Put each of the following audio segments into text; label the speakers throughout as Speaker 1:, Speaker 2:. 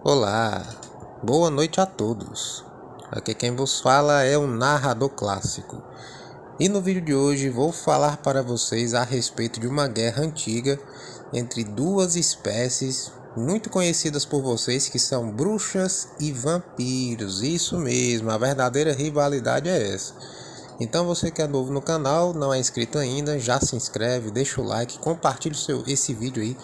Speaker 1: Olá, boa noite a todos. Aqui quem vos fala é o narrador clássico. E no vídeo de hoje vou falar para vocês a respeito de uma guerra antiga entre duas espécies muito conhecidas por vocês, que são bruxas e vampiros. Isso mesmo, a verdadeira rivalidade é essa. Então você que é novo no canal, não é inscrito ainda, já se inscreve, deixa o like, compartilha esse vídeo aí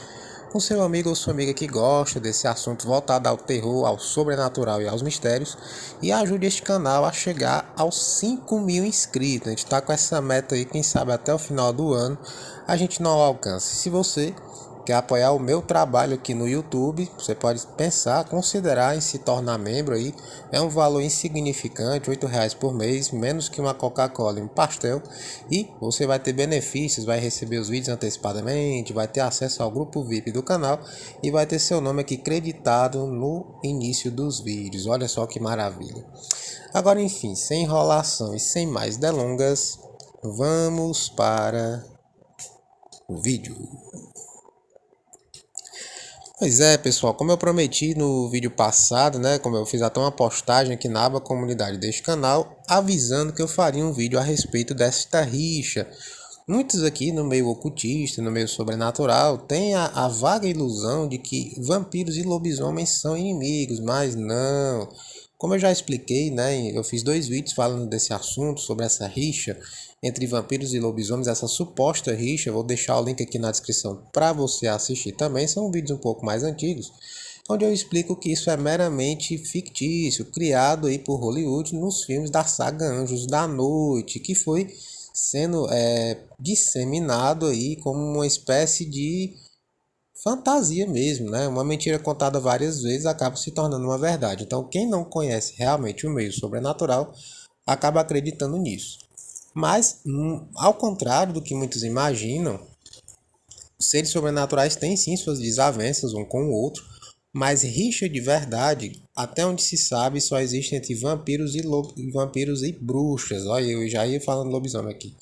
Speaker 1: com seu amigo ou sua amiga que gosta desse assunto voltado ao terror, ao sobrenatural e aos mistérios, e ajude este canal a chegar aos 5.000 inscritos. A gente está com essa meta aí, quem sabe até o final do ano a gente não alcança. Se você quer apoiar o meu trabalho aqui no YouTube, você pode pensar, considerar em se tornar membro aí. É um valor insignificante, R$ 8 por mês, menos que uma Coca-Cola e um pastel. E você vai ter benefícios, vai receber os vídeos antecipadamente, vai ter acesso ao grupo VIP do canal e vai ter seu nome aqui creditado no início dos vídeos. Olha só que maravilha. Agora, enfim, sem enrolação e sem mais delongas, vamos para o vídeo. Pois é, pessoal, como eu prometi no vídeo passado, né, como eu fiz até uma postagem aqui na aba comunidade deste canal, avisando que eu faria um vídeo a respeito desta rixa. Muitos aqui no meio ocultista, no meio sobrenatural, têm a vaga ilusão de que vampiros e lobisomens são inimigos, mas não. Como eu já expliquei, né, eu fiz 2 vídeos falando desse assunto, sobre essa rixa entre vampiros e lobisomens, essa suposta rixa. Vou deixar o link aqui na descrição para você assistir também. São vídeos um pouco mais antigos, onde eu explico que isso é meramente fictício, criado aí por Hollywood nos filmes da saga Anjos da Noite, que foi sendo disseminado aí como uma espécie de fantasia mesmo, né? Uma mentira contada várias vezes acaba se tornando uma verdade. Então, quem não conhece realmente o meio sobrenatural acaba acreditando nisso. Mas, ao contrário do que muitos imaginam, seres sobrenaturais têm sim suas desavenças um com o outro, mas rixa de verdade, até onde se sabe, só existe entre vampiros e bruxas. Olha, eu já ia falando lobisomem aqui.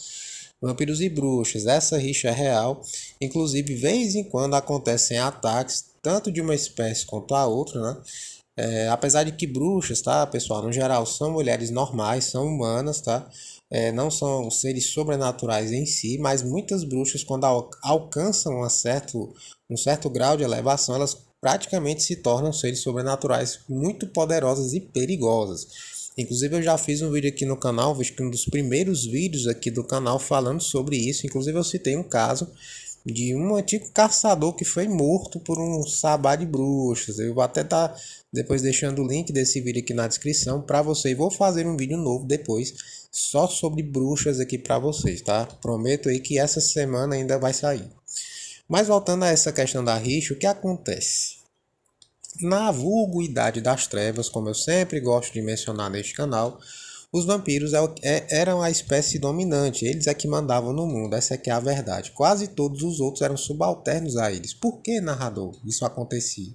Speaker 1: Vampiros e bruxas, essa rixa é real. Inclusive, de vez em quando acontecem ataques, tanto de uma espécie quanto a outra, né? Apesar de que bruxas, tá, pessoal, no geral são mulheres normais, são humanas, tá? Não são seres sobrenaturais em si, mas muitas bruxas, quando alcançam um certo grau de elevação, elas praticamente se tornam seres sobrenaturais muito poderosas e perigosas. Inclusive eu já fiz um vídeo aqui no canal, acho que um dos primeiros vídeos aqui do canal falando sobre isso. Inclusive eu citei um caso de um antigo caçador que foi morto por um sabá de bruxas. Eu vou até estar depois deixando o link desse vídeo aqui na descrição para você. E vou fazer um vídeo novo depois só sobre bruxas aqui para vocês, tá? Prometo aí que essa semana ainda vai sair. Mas voltando a essa questão da rixa, o que acontece? Na vulgo Idade das Trevas, como eu sempre gosto de mencionar neste canal, os vampiros eram a espécie dominante, eles é que mandavam no mundo, essa é a verdade. Quase todos os outros eram subalternos a eles. Por que, narrador, isso acontecia?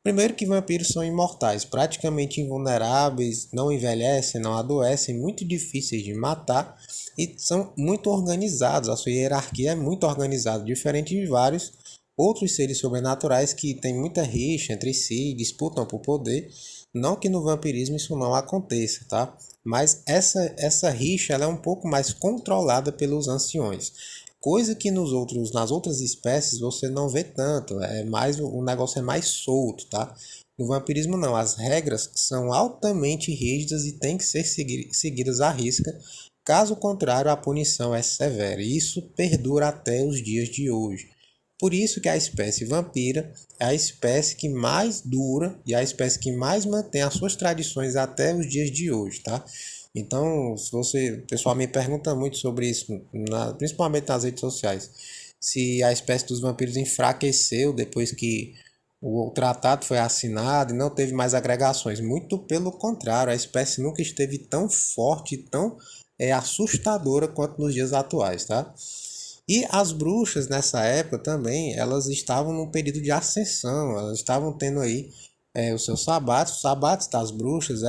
Speaker 1: Primeiro que vampiros são imortais, praticamente invulneráveis, não envelhecem, não adoecem, muito difíceis de matar e são muito organizados. A sua hierarquia é muito organizada, diferente de vários outros seres sobrenaturais que têm muita rixa entre si, disputam por poder. Não que no vampirismo isso não aconteça, tá? Mas essa rixa ela é um pouco mais controlada pelos anciões. Coisa que nas outras espécies você não vê tanto, o negócio é mais solto, tá? No vampirismo não, as regras são altamente rígidas e têm que ser seguidas à risca, caso contrário a punição é severa, e isso perdura até os dias de hoje. Por isso que a espécie vampira é a espécie que mais dura e a espécie que mais mantém as suas tradições até os dias de hoje, tá? Então, o pessoal me pergunta muito sobre isso, principalmente nas redes sociais, se a espécie dos vampiros enfraqueceu depois que o tratado foi assinado e não teve mais agregações. Muito pelo contrário, a espécie nunca esteve tão forte, tão assustadora quanto nos dias atuais, tá? E as bruxas nessa época também, elas estavam num período de ascensão, elas estavam tendo aí os seus sabatos. Os sabatos das bruxas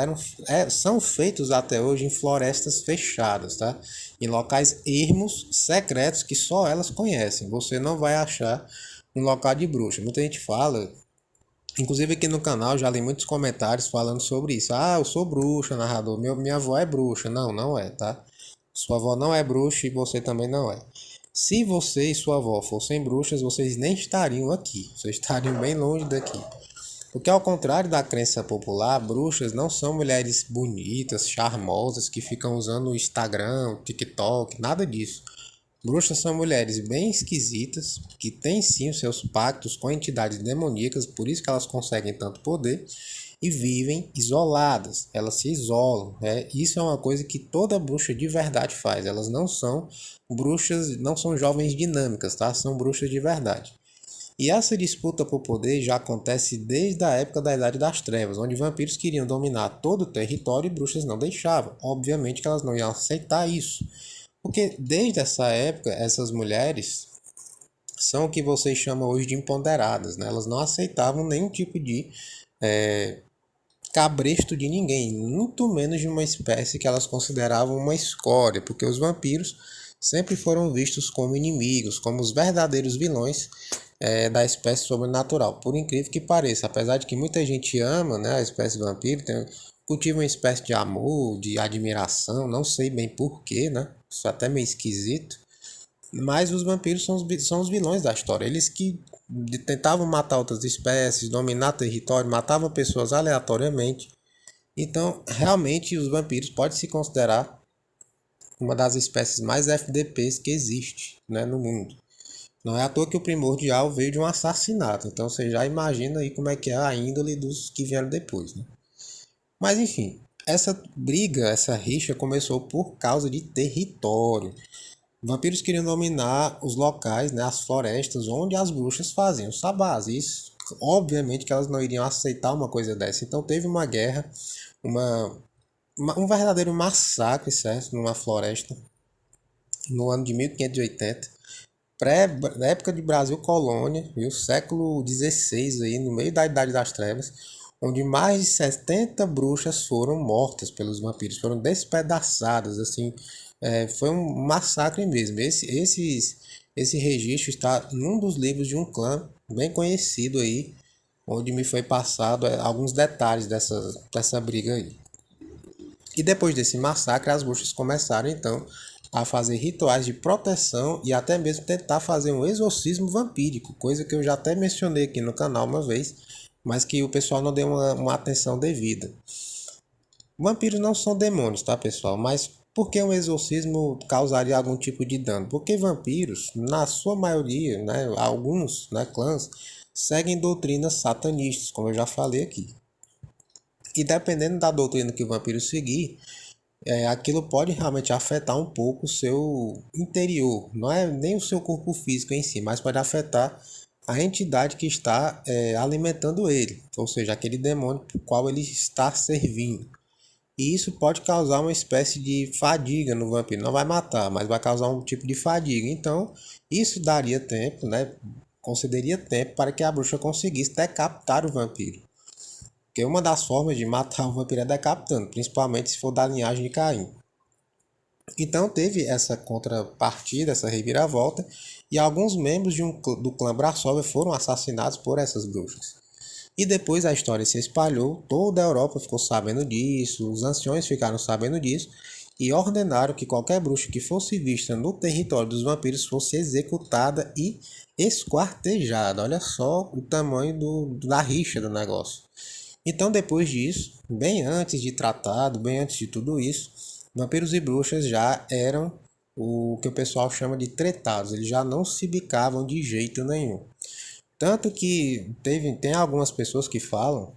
Speaker 1: são feitos até hoje em florestas fechadas, tá? Em locais ermos, secretos, que só elas conhecem. Você não vai achar um local de bruxa. Muita gente fala Inclusive aqui no canal já li muitos comentários falando sobre isso. Ah, eu sou bruxa, narrador. Minha avó é bruxa. Não, não é, tá? Sua avó não é bruxa e você também não é. Se você e sua avó fossem bruxas, vocês nem estariam aqui. Vocês estariam bem longe daqui. Porque ao contrário da crença popular, bruxas não são mulheres bonitas, charmosas, que ficam usando o Instagram, o TikTok, nada disso. Bruxas são mulheres bem esquisitas, que têm sim os seus pactos com entidades demoníacas, por isso que elas conseguem tanto poder, e vivem isoladas, elas se isolam. Isso é uma coisa que toda bruxa de verdade faz, elas não são bruxas, não são jovens dinâmicas, tá? São bruxas de verdade. E essa disputa por poder já acontece desde a época da Idade das Trevas, onde vampiros queriam dominar todo o território e bruxas não deixavam. Obviamente que elas não iam aceitar isso. Porque desde essa época, essas mulheres são o que vocês chamam hoje de empoderadas, né? Elas não aceitavam nenhum tipo de cabresto de ninguém, muito menos de uma espécie que elas consideravam uma escória, porque os vampiros sempre foram vistos como inimigos, como os verdadeiros vilões da espécie sobrenatural. Por incrível que pareça, apesar de que muita gente ama, né, a espécie vampiro, cultiva uma espécie de amor, de admiração, não sei bem porquê, né? Isso é até meio esquisito. Mas os vampiros são os vilões da história. Eles que tentavam matar outras espécies, dominar território, matavam pessoas aleatoriamente. Então, realmente, os vampiros podem se considerar uma das espécies mais FDPs que existe, né, no mundo. Não é à toa que o primordial veio de um assassinato. Então você já imagina aí como é que é a índole dos que vieram depois, né? Mas enfim, essa briga, essa rixa começou por causa de território. Vampiros queriam dominar os locais, né, as florestas onde as bruxas faziam sabás. Isso, obviamente que elas não iriam aceitar uma coisa dessa. Então teve uma guerra, uma, um verdadeiro massacre, certo? Numa floresta, no ano de 1580. Na época de Brasil Colônia, viu? Século XVI, aí, no meio da Idade das Trevas, onde mais de 70 bruxas foram mortas pelos vampiros, foram despedaçadas, assim, foi um massacre mesmo. Esse registro está num dos livros de um clã bem conhecido aí, onde me foi passado alguns detalhes dessa briga aí. E depois desse massacre, as bruxas começaram então a fazer rituais de proteção e até mesmo tentar fazer um exorcismo vampírico, coisa que eu já até mencionei aqui no canal uma vez, mas que o pessoal não deu uma atenção devida. Vampiros não são demônios, tá, pessoal? Mas por que um exorcismo causaria algum tipo de dano? Porque vampiros, na sua maioria, né, alguns, né, clãs, seguem doutrinas satanistas, como eu já falei aqui. E dependendo da doutrina que o vampiro seguir, aquilo pode realmente afetar um pouco o seu interior. Não é nem o seu corpo físico em si, mas pode afetar a entidade que está alimentando ele, ou seja, aquele demônio para o qual ele está servindo. E isso pode causar uma espécie de fadiga no vampiro. Não vai matar, mas vai causar um tipo de fadiga. Então, isso daria tempo, né? Concederia tempo para que a bruxa conseguisse decapitar o vampiro. Porque uma das formas de matar o vampiro é decapitando, principalmente se for da linhagem de Caim. Então teve essa contrapartida, essa reviravolta, e alguns membros do clã Brassova foram assassinados por essas bruxas. E depois a história se espalhou, toda a Europa ficou sabendo disso, os anciões ficaram sabendo disso, e ordenaram que qualquer bruxa que fosse vista no território dos vampiros fosse executada e esquartejada. Olha só o tamanho da rixa do negócio. Então, depois disso, bem antes de tratado, bem antes de tudo isso, vampiros e bruxas já eram o que o pessoal chama de tretados. Eles já não se bicavam de jeito nenhum. Tanto que tem algumas pessoas que falam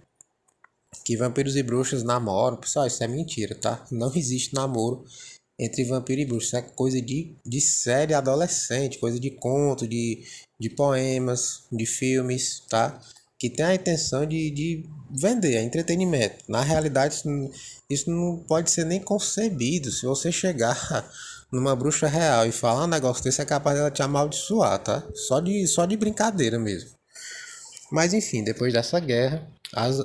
Speaker 1: que vampiros e bruxas namoram. Pessoal, isso é mentira, tá? Não existe namoro entre vampiro e bruxa. Isso é coisa de série adolescente, coisa de conto, de poemas, de filmes, tá? Que tem a intenção de vender, é entretenimento. Na realidade, isso não pode ser nem concebido. Se você chegar numa bruxa real e falar um negócio desse, é capaz dela te amaldiçoar, tá? Só de brincadeira mesmo. Mas enfim, depois dessa guerra,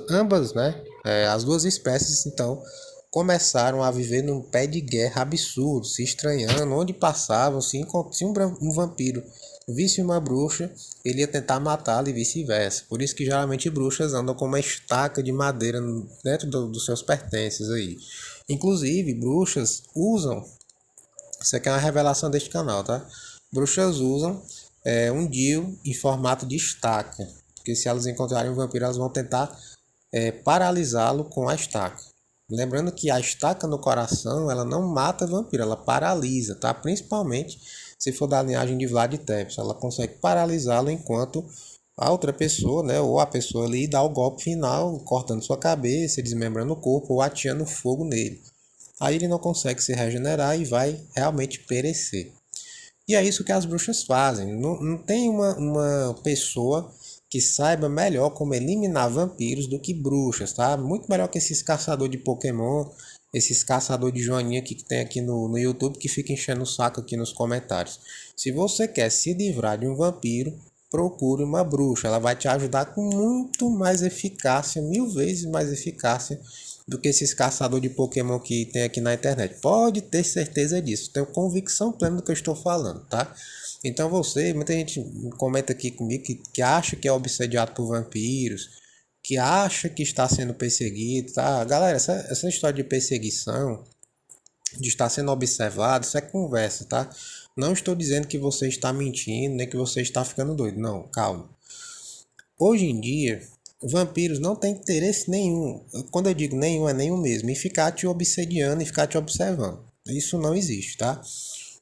Speaker 1: ambas, né, as duas espécies, então, começaram a viver num pé de guerra absurdo, se estranhando, onde passavam, se um vampiro visse uma bruxa, ele ia tentar matá-la e vice-versa. Por isso que geralmente bruxas andam com uma estaca de madeira dentro dos seus pertences aí. Inclusive, bruxas usam, isso aqui é uma revelação deste canal, tá? Bruxas usam um DIU em formato de estaca. Porque se elas encontrarem um vampiro, elas vão tentar paralisá-lo com a estaca. Lembrando que a estaca no coração, ela não mata vampiro, ela paralisa, tá? Principalmente se for da linhagem de Vlad Tepes, ela consegue paralisá-lo enquanto a outra pessoa, né, ou a pessoa ali dá o golpe final, cortando sua cabeça, desmembrando o corpo ou ateando fogo nele. Aí ele não consegue se regenerar e vai realmente perecer. E é isso que as bruxas fazem. Não tem uma pessoa que saiba melhor como eliminar vampiros do que bruxas, tá? Muito melhor que esses caçadores de Pokémon, esses caçadores de joaninha que tem aqui no YouTube que fica enchendo o saco aqui nos comentários. Se você quer se livrar de um vampiro, procure uma bruxa. Ela vai te ajudar com muito mais eficácia, 1000 vezes mais eficácia do que esses caçadores de Pokémon que tem aqui na internet. Pode ter certeza disso. Tenho convicção plena do que eu estou falando, tá? Então muita gente comenta aqui comigo que acha que é obsediado por vampiros, que acha que está sendo perseguido, tá? Galera, essa história de perseguição, de estar sendo observado, isso é conversa, tá? Não estou dizendo que você está mentindo, nem que você está ficando doido. Não, calma. Hoje em dia, vampiros não têm interesse nenhum. Quando eu digo nenhum, é nenhum mesmo. Em ficar te obsediando e ficar te observando. Isso não existe, tá?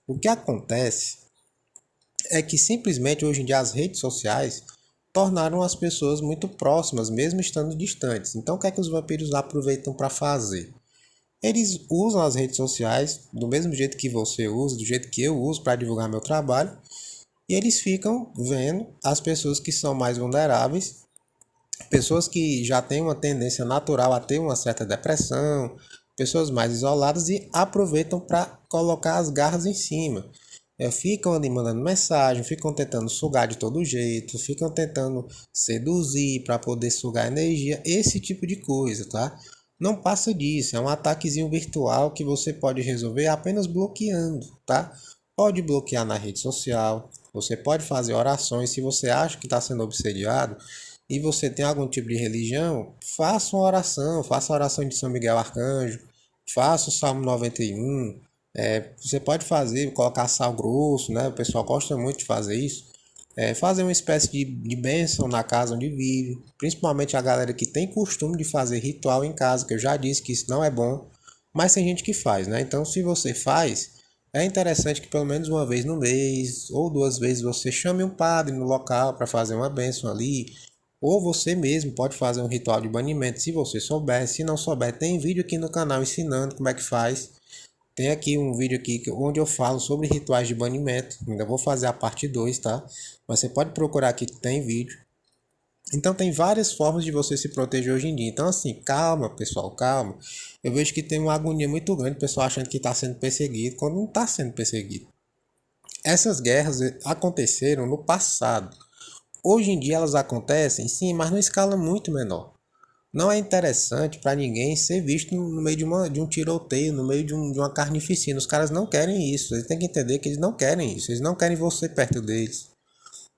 Speaker 1: O que acontece é que simplesmente hoje em dia as redes sociais tornaram as pessoas muito próximas, mesmo estando distantes. Então o que é que os vampiros aproveitam para fazer? Eles usam as redes sociais do mesmo jeito que você usa, do jeito que eu uso para divulgar meu trabalho, e eles ficam vendo as pessoas que são mais vulneráveis, pessoas que já têm uma tendência natural a ter uma certa depressão, pessoas mais isoladas e aproveitam para colocar as garras em cima. Ficam ali mandando mensagem, ficam tentando sugar de todo jeito, ficam tentando seduzir para poder sugar energia, esse tipo de coisa, tá? Não passa disso, é um ataquezinho virtual que você pode resolver apenas bloqueando, tá? Pode bloquear na rede social, você pode fazer orações. Se você acha que está sendo obsediado e você tem algum tipo de religião, faça a oração de São Miguel Arcanjo, faça o Salmo 91. Você pode fazer, colocar sal grosso, né? O pessoal gosta muito de fazer isso. Fazer uma espécie de bênção na casa onde vive, principalmente a galera que tem costume de fazer ritual em casa, que eu já disse que isso não é bom, mas tem gente que faz, né? Então, se você faz, é interessante que pelo menos uma vez no mês ou 2 vezes você chame um padre no local para fazer uma bênção ali, ou você mesmo pode fazer um ritual de banimento se você souber. Se não souber, tem vídeo aqui no canal ensinando como é que faz. Tem aqui um vídeo aqui onde eu falo sobre rituais de banimento. Ainda vou fazer a parte 2, tá? Mas você pode procurar aqui que tem vídeo. Então tem várias formas de você se proteger hoje em dia. Então assim, calma pessoal, calma. Eu vejo que tem uma agonia muito grande, o pessoal achando que está sendo perseguido, quando não está sendo perseguido. Essas guerras aconteceram no passado. Hoje em dia elas acontecem, sim, mas numa escala muito menor. Não é interessante para ninguém ser visto no meio de um tiroteio, no meio de uma carnificina. Os caras não querem isso. Eles têm que entender que eles não querem isso. Eles não querem você perto deles.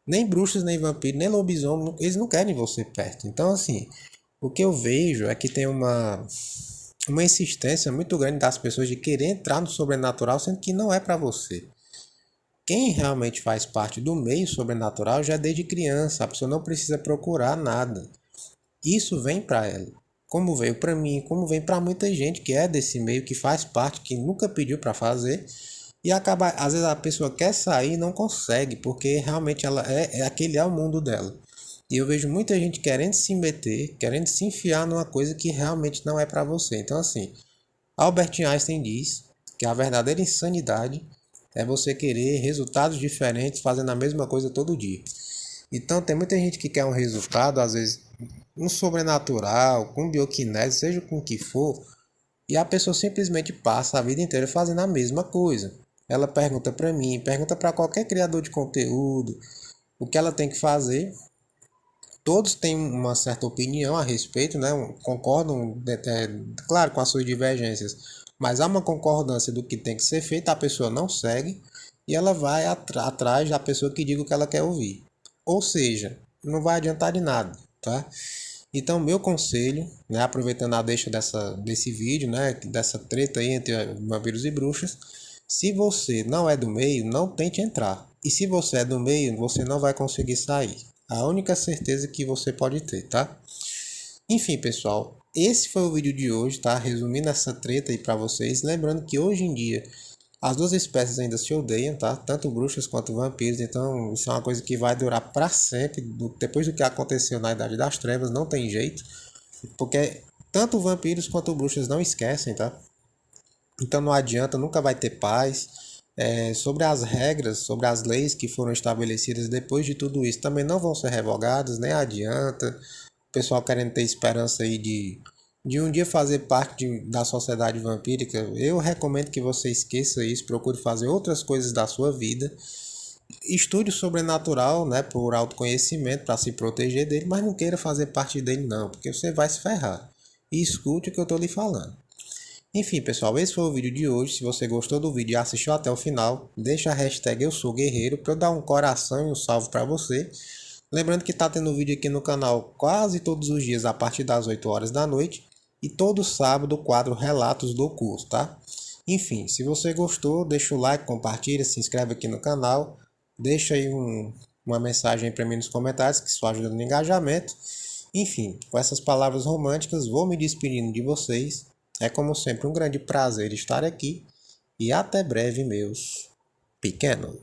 Speaker 1: Nem bruxas, nem vampiros, nem lobisomem, eles não querem você perto. Então, assim, o que eu vejo é que tem uma insistência muito grande das pessoas de querer entrar no sobrenatural, sendo que não é para você. Quem realmente faz parte do meio sobrenatural já é desde criança. A pessoa não precisa procurar nada. Isso vem para ela. Como veio para mim, como vem para muita gente que é desse meio, que faz parte, que nunca pediu para fazer. E acaba, às vezes a pessoa quer sair e não consegue, porque realmente ela aquele é o mundo dela. E eu vejo muita gente querendo se meter, querendo se enfiar numa coisa que realmente não é para você. Então assim, Albert Einstein diz que a verdadeira insanidade é você querer resultados diferentes fazendo a mesma coisa todo dia. Então tem muita gente que quer um resultado, às vezes um sobrenatural, com bioquinésia, seja com o que for, e a pessoa simplesmente passa a vida inteira fazendo a mesma coisa. Ela pergunta para mim, pergunta para qualquer criador de conteúdo o que ela tem que fazer. Todos têm uma certa opinião a respeito, né? Concordam, claro, com as suas divergências, mas há uma concordância do que tem que ser feito, a pessoa não segue. e ela vai atrás da pessoa que diga o que ela quer ouvir. Ou seja, não vai adiantar de nada, tá? Então, meu conselho, né, aproveitando a deixa desse vídeo, né, dessa treta aí entre vampiros e bruxas, se você não é do meio, não tente entrar. E se você é do meio, você não vai conseguir sair. A única certeza que você pode ter, tá? Enfim, pessoal, esse foi o vídeo de hoje, tá? Resumindo essa treta aí pra vocês. Lembrando que hoje em dia as duas espécies ainda se odeiam, tá? Tanto bruxas quanto vampiros, então isso é uma coisa que vai durar para sempre. Depois do que aconteceu na Idade das Trevas, não tem jeito, porque tanto vampiros quanto bruxas não esquecem, tá? Então não adianta, nunca vai ter paz. Sobre as regras, sobre as leis que foram estabelecidas depois de tudo isso, também não vão ser revogadas, nem adianta. O pessoal querendo ter esperança aí de um dia fazer parte da sociedade vampírica, eu recomendo que você esqueça isso, procure fazer outras coisas da sua vida. Estude o sobrenatural, né, por autoconhecimento, para se proteger dele, mas não queira fazer parte dele não, porque você vai se ferrar. E escute o que eu estou lhe falando. Enfim, pessoal, esse foi o vídeo de hoje. Se você gostou do vídeo e assistiu até o final, deixa a hashtag Eu Sou Guerreiro para eu dar um coração e um salve para você. Lembrando que tá tendo vídeo aqui no canal quase todos os dias a partir das 8 horas da noite e todo sábado o quadro Relatos do Curso, tá? Enfim, se você gostou, deixa o like, compartilha, se inscreve aqui no canal, deixa aí uma mensagem para mim nos comentários que isso ajuda no engajamento. Enfim, com essas palavras românticas, vou me despedindo de vocês. É como sempre um grande prazer estar aqui e até breve, meus pequenos.